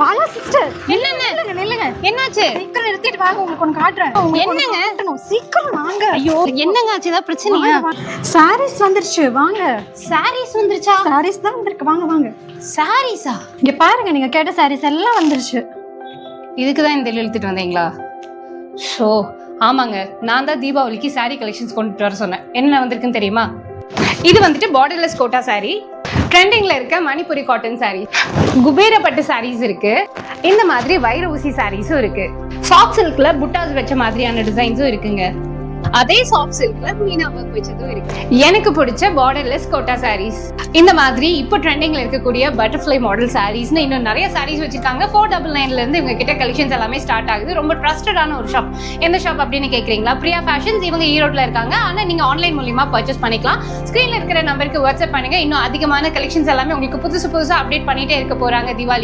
Bala sister என்னங்க நில்லுங்க. என்னாச்சு? சீக்கிரம் நிறுத்திட்டு வாங்க, உங்களுக்கு ஒன்று காட்டுறேன். என்னங்க? சீக்கிரம் வாங்க. ஐயோ என்னங்க ஆச்சு? ஏதாவது பிரச்சனையா? சாரீஸ் வந்துருச்சு, வாங்க. சாரீஸ் வந்துருச்சா? சாரீஸ் தான் வந்திருக்கு, வாங்க வாங்க. சாரீஸா? இங்க பாருங்க, நீங்க கேட்ட சாரீஸ் எல்லாம் வந்துருச்சு. இதுக்கு தான் இந்த இழுத்துட்டு வந்தீங்களா? ஷோ ஆமாங்க, நான் தான் தீபாவளிக்கு சாரீ கலெக்ஷன்ஸ் கொண்டுட்டு வர சொன்னேன். என்ன வந்திருக்குன்னு தெரியுமா? இது வந்துட்டு பார்டர்லெஸ் கோட்டா சாரீ, ட்ரெண்டிங்ல இருக்க மணிப்புரி காட்டன் சாரீ, குபேரப்பட்டு சாரீஸ் இருக்கு, இந்த மாதிரி வைர ஊசி சாரீஸும் இருக்கு, சாஃப்ட் சில்க்ல புட்டாஸ் வச்ச மாதிரியான டிசைன்ஸும் இருக்குங்க. அதே சாஃப்ட் சில்க்ல மீனா ஒர்க் வச்சதும் இருக்கு. எனக்கு பிடிச்ச பார்டர்லெஸ் கோட்டா சாரீஸ், இந்த மாதிரி இப்போ ட்ரெண்டிங்ல இருக்கக்கூடிய பட்டர்ஃப்ளை மாடல் சாரீஸ்னு இன்னும் நிறைய சாரீஸ் வச்சிருக்காங்க. 499ல இருந்து இவங்க கிட்ட கலெக்ஷன்ஸ் எல்லாமே ஸ்டார்ட் ஆகுது. ரொம்ப ட்ரஸ்டடான ஒரு ஷாப். எந்த ஷாப் அப்படின்னு கேக்குறீங்களா? பிரியா ஃபேஷன்ஸ். இவங்க ஈரோட்ல இருக்காங்க. ஆனா நீங்க ஆன்லைன் மூலமா பர்ச்சேஸ் பண்ணிக்கலாம். ஸ்கிரீன்ல இருக்கிற நம்பருக்கு வாட்ஸ்அப் பண்ணுங்க. இன்னும் அதிகமான கலெக்ஷன்ஸ் எல்லாமே உங்களுக்கு புதுசா அப்டேட் பண்ணிட்டே இருக்க போறாங்க தீபாவளி